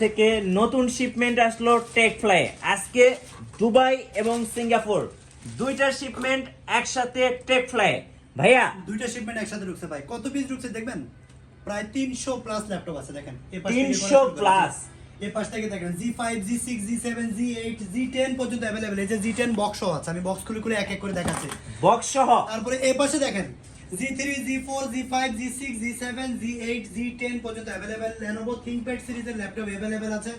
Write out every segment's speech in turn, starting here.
থেকে নতুন শিপমেন্ট আসলো টেকফ্লাই। আজকে দুবাই এবং সিঙ্গাপুর দুইটা শিপমেন্ট একসাথে টেকফ্লাই। ভাইয়া দুইটা শিপমেন্ট একসাথে ঢুকছে ভাই। কত পিস ঢুকছে দেখবেন? প্রায় 300 প্লাস ল্যাপটপ আছে দেখেন। এই পাশ থেকে 300 প্লাস। এই পাশ থেকে দেখেন Z5, Z6, Z7, Z8, Z10 পর্যন্ত अवेलेबल। এই যে Z10 বক্স আছে, আমি বক্স খুলে খুলে এক এক করে দেখাচ্ছি বক্স সহ। তারপরে এই পাশে দেখেন Z3, Z4, Z5, Z6, Z7, Z8, Z10 পর্যন্ত अवेलेबल। Lenovo ThinkPad সিরিজের ল্যাপটপ अवेलेबल আছে।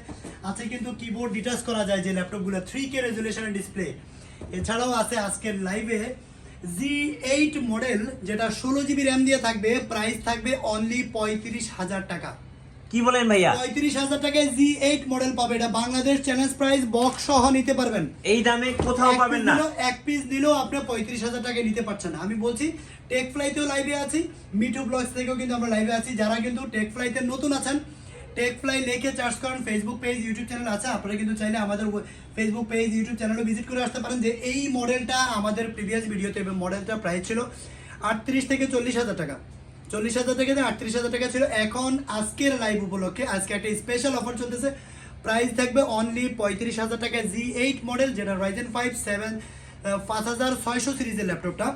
আছে কিন্তু কিবোর্ড ডিটাচ করা যায় যে ল্যাপটপগুলো 3K রেজোলিউশনের ডিসপ্লে। এছাড়াও আছে আজকের লাইভে Z8 মডেল, যেটা 16 জিবি র্যাম দিয়ে থাকবে, প্রাইস থাকবে অনলি 35,000 টাকা। কি বলেন ভাইয়া? 35,000 টাকায় Z8 মডেল পাবে। এটা বাংলাদেশ চ্যালেঞ্জ প্রাইস, বক্স সহ নিতে পারবেন। এই দামে কোথাও পাবেন না। এক পিস দিলেও আপনি 35,000 টাকায় নিতে পারছেন। আমি বলছি টেকফ্লাইতেও লাইভে আছি, মিটু ব্লগস থেকেও কিন্তু আমরা লাইভে আছি। যারা কিন্তু টেকফ্লাইতে নতুন আছেন, টেকফ্লাই লিখে সার্চ করেন, ফেসবুক পেজ, ইউটিউব চ্যানেল আছে। আপনারা কিন্তু চাইলে আমাদের ফেসবুক পেজ, ইউটিউব চ্যানেলও ভিজিট করে আসতে পারেন। যে এই মডেলটা আমাদের প্রিভিয়াস ভিডিওতে মডেলটা প্রাইস ছিল 38 থেকে 40,000 টাকা। 40,000 থেকে 38,000 টাকা ছিল। এখন আজকের লাইভ উপলক্ষে আজকে একটা স্পেশাল অফার চলতেছে, প্রাইস থাকবে অনলি 35,000 টাকায়। Z8 মডেল, যেটা Ryzen 5 5600 সিরিজের ল্যাপটপটা,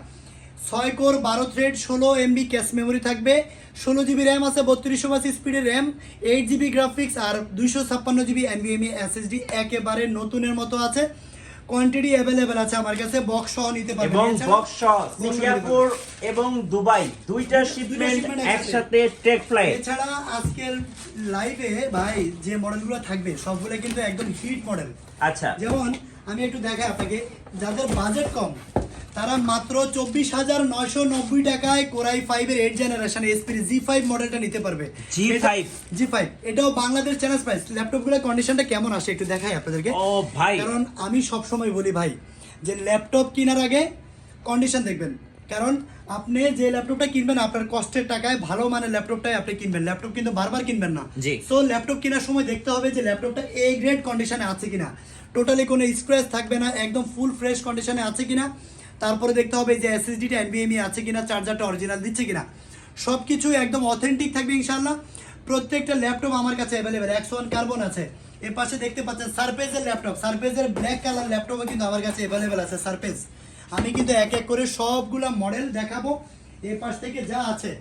6 core 12 thread 16 MB cache memory থাকবে, 16 জিবি র্যাম আছে, 3280 স্পিডের র্যাম, 8 জিবি গ্রাফিক্স আর 256 জিবি NVMe SSD একেবারে নতুনের মতো আছে। কোয়ান্টিটি अवेलेबल আছে আমার কাছে, বক্স সহ নিতে পারবেন। এবং বক্স সহ সিঙ্গাপুর এবং দুবাই দুইটা শিপমেন্ট একসাথে টেকফ্লাই। এছাড়া আজকের লাইভে ভাই যে মডেলগুলো থাকবে সবগুলো কিন্তু একদম হিট মডেল। আচ্ছা, যেমন আমি একটু দেখাই আপনাকে, যাদের বাজেট কম তারা মাত্র 24,990 টাকায় কোরাই 5 এর 8 জেনারেশন এসপি Z5 মডেলটা নিতে পারবে। G5 এটাও বাংলাদেশ চ্যালেঞ্জ প্রাইস। ল্যাপটপগুলোর কন্ডিশনটা কেমন আসে একটু দেখাই আপনাদেরকে। ও ভাই, কারণ আমি সব সময় বলি ভাই যে ল্যাপটপ কেনার আগে কন্ডিশন দেখবেন। কারণ আপনি যে ল্যাপটপটা কিনবেন আপনার কষ্টের টাকায় ভালো মানের ল্যাপটপটাই আপনি কিনবেন, ল্যাপটপ কিন্তু বারবার কিনবেন না। সো ল্যাপটপ কেনার সময় দেখতে হবে যে ল্যাপটপটা A গ্রেড কন্ডিশনে আছে কিনা, টোটালি কোনো স্ক্র্যাচ থাকবে না, একদম ফুল ফ্রেশ কন্ডিশনে আছে কিনা। তারপরে দেখতে হবে যে SSDটা NVMe আছে কিনা, চার্জারটা অরিজিনাল দিচ্ছে কিনা, সব কিছু একদম অথেন্টিক থাকবে ইনশাআল্লাহ। প্রত্যেকটা ল্যাপটপ আমার কাছে অ্যাভেলেবেল। X1 কার্বন আছে। এর পাশে দেখতে পাচ্ছেন সারফেসের ল্যাপটপ, সারফেসের ব্ল্যাক কালার ল্যাপটপও কিন্তু আমার কাছে অ্যাভেলেবেল আছে। সারফেস আমি কিন্তু এক এক করে সবগুলা মডেল দেখাবো। এই পাশ থেকে যা আছে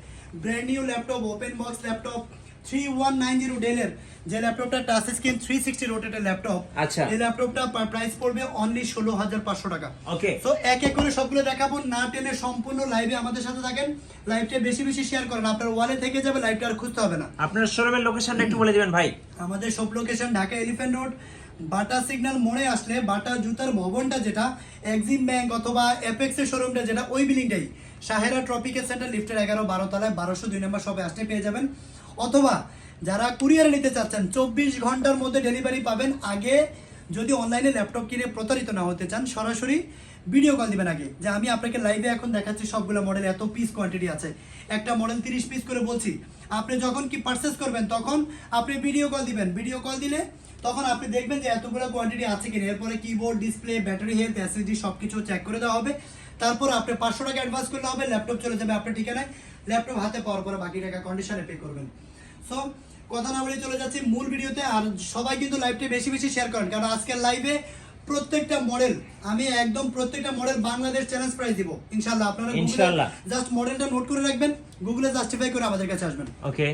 brand new laptop, open box laptop, 3190 ডেলের যে ল্যাপটপটা টাচ স্ক্রিন 360 রোটেটের ল্যাপটপ। আচ্ছা, এই ল্যাপটপটা প্রাইস পড়বে অনলি 16,500 টাকা। ওকে, সো এক এক করে সবগুলো দেখাবো। না টেনে সম্পূর্ণ লাইভে আমাদের সাথে থাকেন, লাইভটা বেশি বেশি শেয়ার করেন, আপনার ওয়ালে থেকে যাবে, লাইভটা আর খুঁজতে হবে না। আপনার শোরুমের লোকেশনটা একটু বলে দিবেন ভাই। আমাদের সব লোকেশন ঢাকা এলিফ্যান্ট রোড, বাটা সিগন্যাল মোড়ে আসলে বাটা জুতার ভবনটা যেটা, এক্সিম ব্যাংক অথবা অ্যাপেক্সের শোরুমটা যেটা, ওই বিল্ডিংটাই, সাহেরা ট্রপিক্যাল সেন্টার লিফটের 11-12 তলায় 1202 নম্বর শপে আসলে পেয়ে যাবেন। অথবা যারা কুরিয়ারে নিতে চাচ্ছেন 24 ঘন্টার মধ্যে ডেলিভারি পাবেন। আগে যদি অনলাইনে ল্যাপটপ কিনে প্রতারিত না হতে চান, সরাসরি ভিডিও কল দিবেন আগে, যে আমি আপনাকে লাইভে এখন দেখাচ্ছি সবগুলো মডেল, এত পিস কোয়ান্টিটি আছে, একটা মডেল 30 পিস করে বলছি। আপনি যখন কি পারচেস করবেন তখন আপনি ভিডিও কল দিবেন, ভিডিও কল দিলে তখন আপনি দেখবেন যে এতগুলো কোয়ান্টিটি আছে কিনা। এরপরে keyboard, display, battery health, SSD সবকিছু চেক করে দেওয়া হবে। তারপর আপনি 500 টাকা অ্যাডভান্স করলে হবে, ল্যাপটপ চলে যাবে আপনার ঠিকানায়। ল্যাপটপ হাতে পাওয়ার পরে বাকি টাকা কন্ডিশনে পে করবেন। সো কথা না বলে চলে যাচ্ছি মূল ভিডিওতে। আর সবাই কিন্তু লাইভটা বেশি বেশি শেয়ার করেন, কারণ আজকের লাইভে প্রত্যেকটা মডেল আমি একদম প্রত্যেকটা মডেল বাংলাদেশ চ্যালেঞ্জ প্রাইস দিব ইনশাআল্লাহ। আপনারা ইনশাআল্লাহ জাস্ট মডেলটা নোট করে রাখবেন, গুগলে জাস্টিফাই করে আমাদের কাছে আসবেন। ওকে,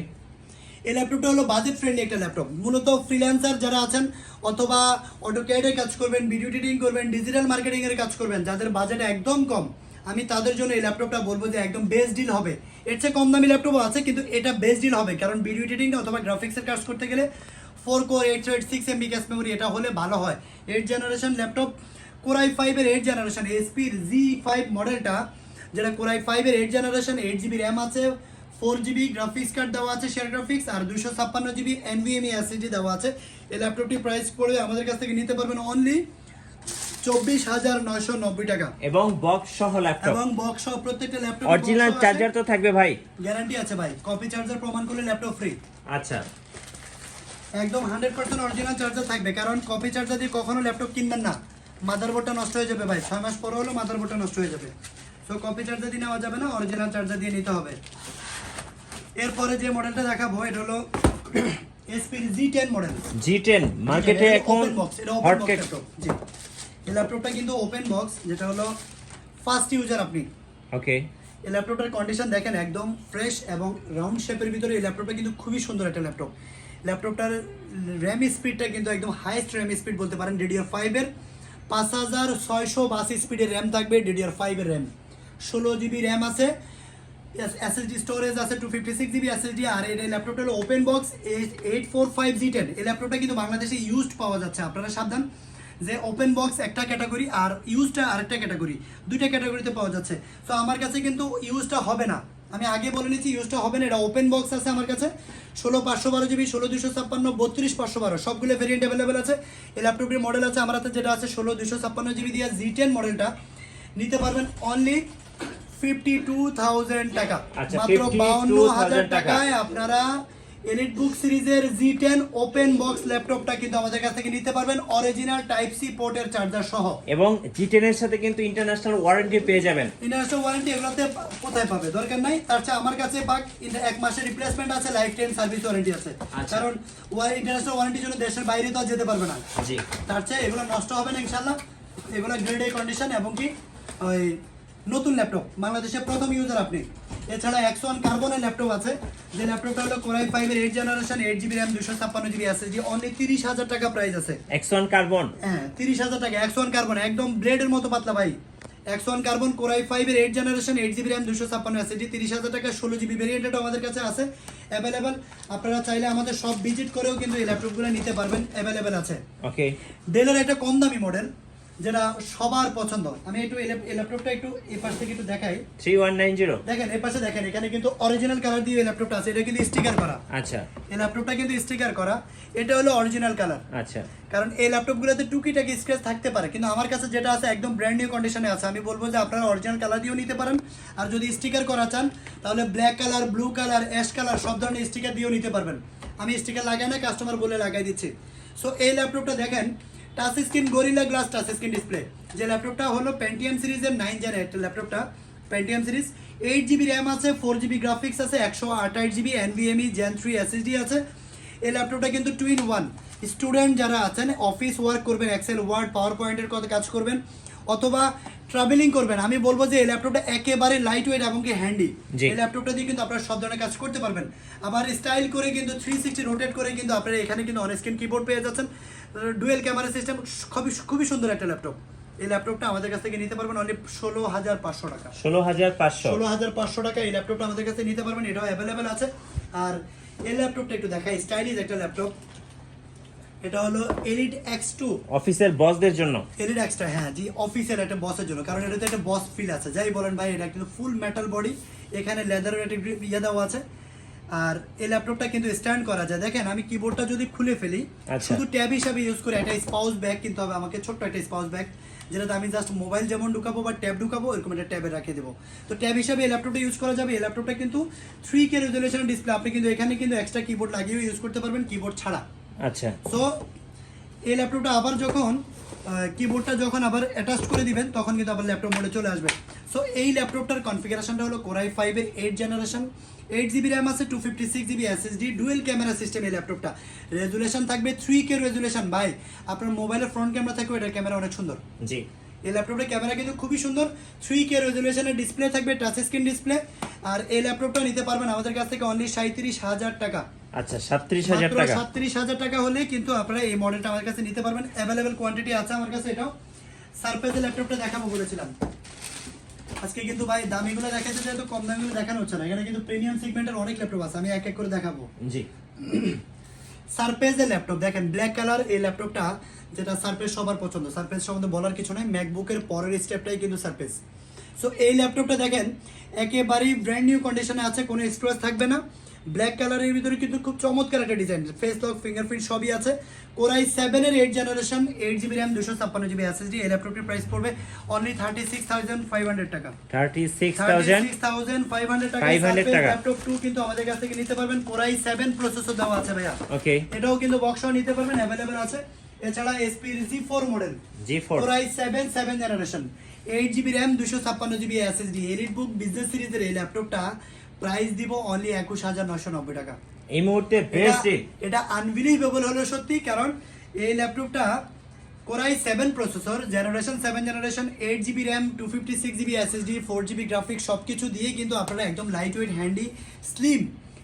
এই ল্যাপটপটা হলো বাজেট ফ্রেন্ডলি একটা ল্যাপটপ। মূলত ফ্রিল্যান্সার যারা আছেন অথবা অটোক্যাডের কাজ করবেন, ভিডিও এডিটিং করবেন, ডিজিটাল মার্কেটিং এর কাজ করবেন, যাদের বাজেট একদম কম, আমি তাদের জন্য এই ল্যাপটপটা বলবো যে একদম বেস্ট ডিল হবে। এর চেয়ে কম দামি ল্যাপটপও আছে কিন্তু এটা বেস্ট ডিল হবে, কারণ ভিডিও এডিটিং অথবা গ্রাফিক্সের কাজ করতে গেলে 4 core 8 thread 6 MB cache memory এটা হলে ভালো হয়। 8 জেনারেশন ল্যাপটপ, কোরাই 5 এর 8 জেনারেশন এসপির Z5 মডেলটা, যেটা কোরাই 5 এর 8 জেনারেশন, 8 জিবি র্যাম আছে, 4 জিবি গ্রাফিক্স কার্ড দেওয়া আছে, শেয়ার গ্রাফিক্স, আর 256 জিবি NVMe SSD দেওয়া আছে। এই ল্যাপটপটি প্রাইস পড়বে আমাদের কাছ থেকে নিতে পারবেন অনলি 24,990 টাকা। এবং বক্স সহ ল্যাপটপ, এবং বক্স সহ প্রত্যেকটা ল্যাপটপ অরিজিনাল চার্জার তো থাকবে ভাই, গ্যারান্টি আছে ভাই। কপি চার্জার প্রমাণ করলে ল্যাপটপ ফ্রি। আচ্ছা, একদম 100% অরিজিনাল চার্জার থাকবে, কারণ কপি চার্জার দিয়ে কখনো ল্যাপটপ কিনবেন না, মাদারবোর্ডটা নষ্ট হয়ে যাবে ভাই। 6 মাস পরে হলো মাদারবোর্ডটা নষ্ট হয়ে যাবে। তো কপি চার্জার দিয়ে নেওয়া যাবে না, অরিজিনাল চার্জার দিয়ে নিতে হবে। এরপরে যে মডেলটা দেখাবো এটা হলো এসপির জি10 মডেল। G10 মার্কেটে এখন হট কেক। জি, এই ল্যাপটপটা কিন্তু ওপেন বক্স, যেটা হলো ফার্স্ট ইউজার আপনি। ওকে, এই ল্যাপটপটার কন্ডিশন দেখেন একদম ফ্রেশ এবং রাউন্ড শেপের ভিতরে। এই ল্যাপটপটা কিন্তু খুবই সুন্দর একটা ল্যাপটপ। ল্যাপটপটার র্যাম স্পিডটা কিন্তু একদম হাইয়েস্ট র্যাম স্পিড বলতে পারেন। DDR5 এর 5682 স্পিডের র্যাম থাকবে। DDR5 এর র্যাম, 16 জিবি র্যাম আছে, এসএসডি স্টোরেজ আছে 256 জিবি এসএসডি। আর এই ল্যাপটপটা হলো ওপেন বক্স 845G10। এই ল্যাপটপটা কিন্তু বাংলাদেশে ইউজড পাওয়া যাচ্ছে, আপনারা সাবধান যে ওপেন বক্স একটা ক্যাটাগরি আর ইউজটা আরেকটা ক্যাটাগরি, দুইটা ক্যাটাগরিতে পাওয়া যাচ্ছে। তো আমার কাছে কিন্তু ইউজটা হবে না, আমি আগে বলে নিচ্ছি ইউজটা হবে না। এটা ওপেন বক্স আছে আমার কাছে 16512 জিবি, 16256, 32512 সবগুলো ভেরিয়েন্ট অ্যাভেলেবেল আছে। এই ল্যাপটপটির মডেল আছে আমার হাতে যেটা আছে 16256 জিবি দিয়ে জি10 মডেলটা নিতে পারবেন অনলি 52,000 টাকা। আচ্ছা, মাত্র 52,000 টাকায় টাকায় আপনারা এলিট বুক সিরিজের জি10 ওপেন বক্স ল্যাপটপটা কিন্তু আমাদের কাছ থেকে নিতে পারবেন অরিজিনাল টাইপ সি পোর্টের চার্জার সহ। এবং G10 এর সাথে কিন্তু ইন্টারন্যাশনাল ওয়ারেন্টি পেয়ে যাবেন। ইন্টারন্যাশনাল ওয়ারেন্টি এগুলোতে কোথায় পাবে, দরকার নাই। তার চেয়ে আমার কাছে পাক 1 মাসের রিপ্লেসমেন্ট আছে, লাইফ টাইম সার্ভিস ওয়ারেন্টি আছে। আচ্ছা। কারণ ইন্টারন্যাশনাল ওয়ারেন্টির জন্য দেশের বাইরে তো আর যেতে পারবে না। জি, তার চেয়ে এগুলো নষ্ট হবে না ইনশাআল্লাহ। এগুলো গ্রেড এ কন্ডিশন এবং কি ওই নতুন ল্যাপটপ, বাংলাদেশের প্রথম ইউজার আপনি। এছাড়া X1 কার্বনের ল্যাপটপ আছে, যে ল্যাপটপটা হলো Core i5 এর 8 generation, 8GB RAM, 256GB SSD, only 30,000 টাকা প্রাইস আছে। X1 carbon. হ্যাঁ, 30,000 টাকা। X1 কার্বন একদম ব্লেডের মতো পাতলা ভাই। X1 কার্বন Core i5 এর 8 জেনারেশন, 8GB RAM, 256 SSD, 30,000 টাকা। 16GB ভেরিয়েন্টটা আমাদের কাছে আছে অ্যাভেলেবেল। আপনারা চাইলে আমাদের সব ভিজিট করেও কিন্তু এই ল্যাপটপগুলো নিতে পারবেন, অ্যাভেলেবেল আছে। ওকে, ডেলের একটা কম দামি মডেল যেটা সবার পছন্দ। আমি একটু এই ল্যাপটপটা একটু এই পাশ থেকে একটু দেখাই। 3190। দেখেন এই পাশে দেখেন, এখানে কিন্তু অরিজিনাল কালার দিয়ে এই ল্যাপটপটা আছে। এটা কিন্তু স্টিকার করা। আচ্ছা, এই ল্যাপটপটা কিন্তু স্টিকার করা, এটা হলো অরিজিনাল কালার। আচ্ছা, কারণ এই ল্যাপটপগুলোতে টুকিটাকি স্ক্র্যাচ থাকতে পারে, কিন্তু আমার কাছে যেটা আছে একদম ব্র্যান্ড নিউ কন্ডিশনে আছে। আমি বলবো যে আপনারা অরিজিনাল কালার দিয়েও নিতে পারেন, আর যদি স্টিকার করা চান তাহলে black colour, blue colour, ash colour সব ধরনের স্টিকার দিয়েও নিতে পারবেন। আমি স্টিকার লাগাই না, কাস্টমার বলে লাগাই দিচ্ছি। সো এই ল্যাপটপটা দেখেন, touch screen gorilla glass touch screen display. যে ল্যাপটপটা হলো পেন্টিয়াম সিরিজের 9 জেন ল্যাপটপটা, পেন্টিয়াম সিরিজ। 8GB র্যাম আছে, 4GB গ্রাফিক্স আছে, 128GB NVMe Gen 3 SSD আছে। এই ল্যাপটপটা কিন্তু 2-in-1। স্টুডেন্ট যারা আছেন, অফিস ওয়ার্ক করবেন, এক্সেল, ওয়ার্ড, পাওয়ার পয়েন্টের কথা কাজ করবেন, অথবা ট্রাভেলিং করবেন, আমি বলবো যে এই ল্যাপটপটা একেবারে লাইট ওয়েট এবং কি হ্যান্ডি। জি। এই ল্যাপটপটা দিয়ে কিন্তু আপনারা সব ধরনের কাজ করতে পারবেন। আবার স্টাইল করে কিন্তু 360 রোটেট করে কিন্তু আপনারা এখানে কিন্তু অন স্ক্রিন কিবোর্ড পেয়ে যাচ্ছেন। ডুয়েল ক্যামেরা সিস্টেম, খুবই সুন্দর একটা ল্যাপটপ। এই ল্যাপটপটা আমাদের কাছ থেকে নিতে পারবেন অনলি 16,500 টাকা। 16,500। 16,500 টাকা এই ল্যাপটপটা আমাদের কাছে নিতে পারবেন, এটাও অ্যাভেলেবেল আছে। আর এই ল্যাপটপটা একটু দেখাই, স্টাইলিশ একটা ল্যাপটপ। এটা হলো এলিট X2, অফিসের বসদের জন্য। এলিট X2, হ্যাঁ জি, অফিসের একটা বসের জন্য। কারণ এটাতে একটা বস ফিল আছে, যাই বলেন ভাই। এটা কিন্তু ফুল মেটাল বডি, এখানে লেদারের একটা ইয়ে দেওয়া আছে। আর এই ল্যাপটপটা কিন্তু স্ট্যান্ড করা যায়। দেখেন আমি কিবোর্ডটা যদি খুলে ফেলি, আচ্ছা। শুধু ট্যাব হিসাবে ইউজ করে, একটা স্পাউস ব্যাগ কিনতে হবে আমাকে, ছোট্ট একটা স্পাউস ব্যাগ, যেটাতে আমি জাস্ট মোবাইল যেমন ঢুকাবো বা ট্যাব ঢুকাবো, এরকম একটা ট্যাবে রেখে দেবো। তো ট্যাব হিসাবে এই ল্যাপটপটা ইউজ করা যাবে। এই ল্যাপটপটা কিন্তু 3K রেজুলেশন ডিসপ্লে, আপনি কিন্তু এখানে কিন্তু এক্সট্রা কিবোর্ড লাগিয়েও ইউজ করতে পারবেন, কিবোর্ড ছাড়া। আচ্ছা, সো এই ল্যাপটপটা আবার যখন কিবোর্ডটা যখন আবার অ্যাটাচ করে দিবেন, তখন কিন্তু আবার ল্যাপটপ মোডে চলে আসবে। সো এই ল্যাপটপটার কনফিগারেশনটা হলো Core i5 এর 8 জেনারেশন, 8GB র্যাম আছে, 256GB SSD, dual camera system. এই ল্যাপটপটা রেজুলেশন থাকবে 3K রেজুলেশন। ভাই আপনার মোবাইলের ফ্রন্ট ক্যামেরা থাকবে, এটার ক্যামেরা অনেক সুন্দর। জি। এই ল্যাপটপের ক্যামেরা কিন্তু খুবই সুন্দর, 3K রেজুলেশনের ডিসপ্লে থাকবে, টাচ স্ক্রিন ডিসপ্লে। আর এই ল্যাপটপটা নিতে পারবেন আমাদের কাছ থেকে অনলি 37,000 টাকা। আচ্ছা, 37,000 টাকা। 37,000 টাকা হলে কিন্তু আপনারা এই মডেলটা আমার কাছে নিতে পারবেন, অ্যাভেলেবেল কোয়ান্টিটি আছে আমার কাছে। এটাও সারফেসের ল্যাপটপটা দেখাবো বলেছিলাম। আজকে কিন্তু ভাই দামিগুলো দেখাতে চাই, তো কম দামিগুলো দেখানো হচ্ছে না। এখানে কিন্তু প্রিমিয়াম সেগমেন্টের অনেক ল্যাপটপ আছে, আমি এক এক করে দেখাবো। জি। সারফেসের ল্যাপটপ দেখেন, ব্ল্যাক কালার এই ল্যাপটপটা, যেটা সারফেস সবার পছন্দ। সারফেস সম্বন্ধে বলার কিছু নাই, ম্যাকবুকের পরের স্টেপটাই কিন্তু সারফেস। সো এই ল্যাপটপটা দেখেন একেবারেই ব্র্যান্ড নিউ কন্ডিশনে আছে, কোনো স্ক্র্যাচ থাকবে না। ব্ল্যাক কালারের ভিতরে কিন্তু খুব চমৎকার একটা ডিজাইন, ফেস লক, ফিঙ্গারপ্রিন্ট সবই আছে। Core i7 এর 8 generation, 8GB RAM, 256GB SSD। এই ল্যাপটপটির প্রাইস পড়বে অনলি 36,500 টাকা। 36,500 টাকা। ল্যাপটপ 2 কিন্তু আমাদের কাছ থেকে নিতে পারবেন। Core i7 প্রসেসর দেওয়া আছে ভাইয়া। ওকে, এটাও কিন্তু বক্সও নিতে পারবেন, অ্যাভেলেবেল আছে। এছাড়া SP G4 model, G4, Core i7 7 generation, 8GB RAM, 256GB SSD, elite book business সিরিজের এই ল্যাপটপটা প্রাইস দিব অনলি 21,990 টাকা। এই মুহূর্তে বেস্ট ডিল। এটা আনবিলিভেবল হলো সত্যি, কারণ এই ল্যাপটপটা core i 7 processor, generation 7 generation, 8GB RAM, 256GB SSD, 4GB graphics সব কিছু দিয়ে কিন্তু আপনারা একদম লাইট ওয়েট, হ্যান্ডি, স্লিম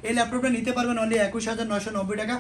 এই ল্যাপটপটা নিতে পারবেন অনলি 21,990 টাকা।